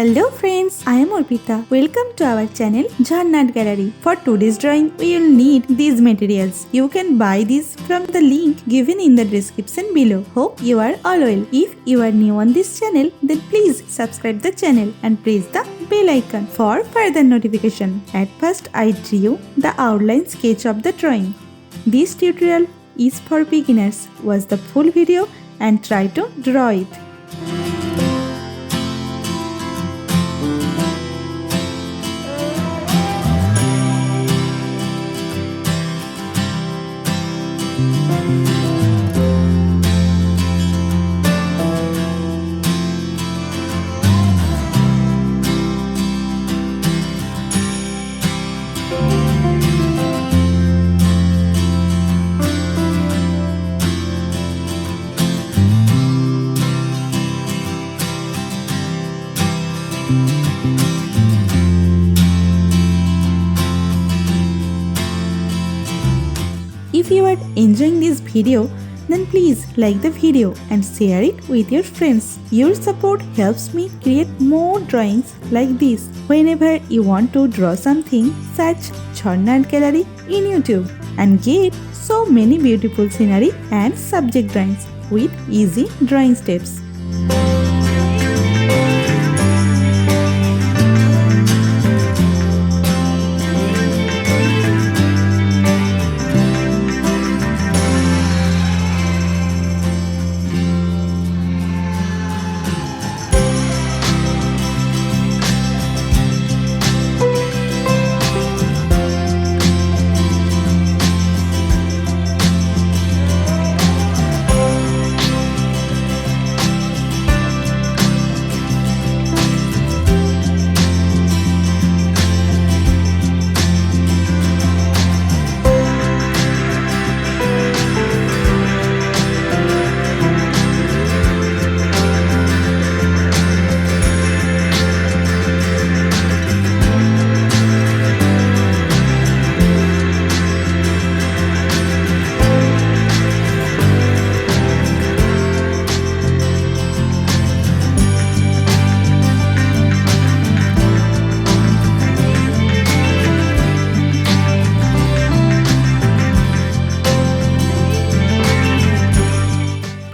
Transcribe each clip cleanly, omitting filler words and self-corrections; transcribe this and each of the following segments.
Hello friends, I am Arpita. Welcome to our channel Jharna Gallery. For today's drawing, we will need these materials. You can buy these from the link given in the description below. Hope you are all well. If you are new on this channel, then please subscribe the channel and press the bell icon for further notification. At first, I drew the outline sketch of the drawing. This tutorial is for beginners. Watch the full video and try to draw it. If you are enjoying this video, then please like the video and share it with your friends. Your support helps me create more drawings like this. Whenever you want to draw something, search Jharna Gallery in YouTube and get so many beautiful scenery and subject drawings with easy drawing steps.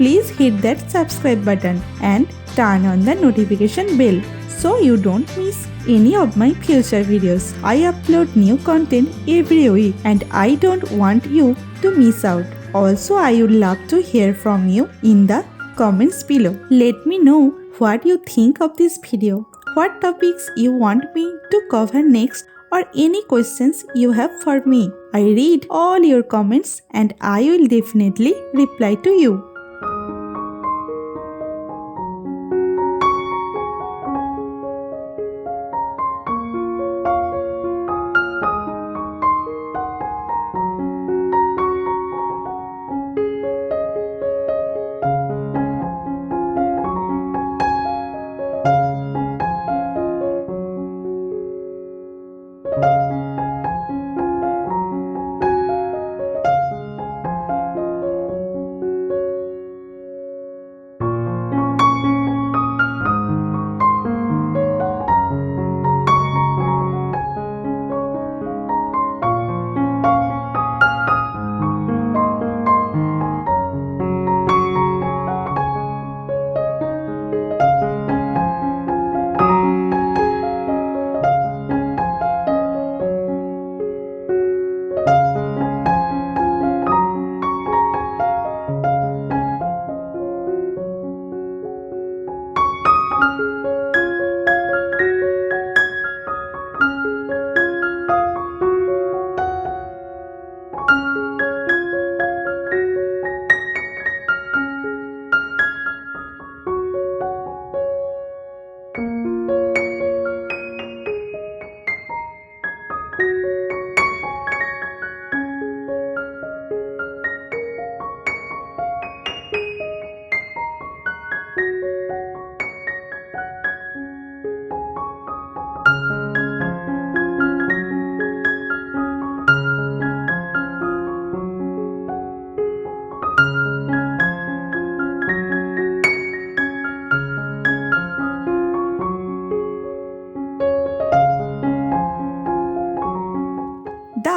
Please hit that subscribe button and turn on the notification bell so you don't miss any of my future videos. I upload new content every week and I don't want you to miss out. Also, I would love to hear from you in the comments below. Let me know what you think of this video, what topics you want me to cover next, or any questions you have for me. I read all your comments and I will definitely reply to you.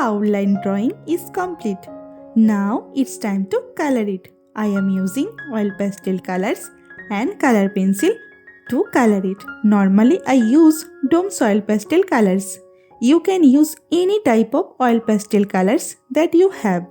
outline drawing is complete. Now it's time to color it. I am using oil pastel colors and color pencil to color it. Normally I use Dome's oil pastel colors. You can use any type of oil pastel colors that you have.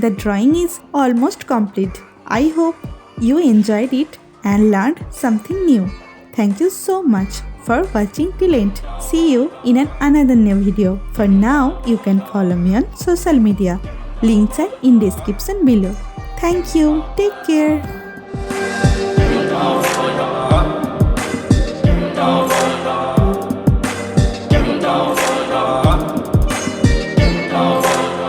the drawing is almost complete. I hope you enjoyed it and learned something new. Thank you so much for watching till end. See you in another new video. For now, you can follow me on social media. Links are in description below. Thank you. Take care.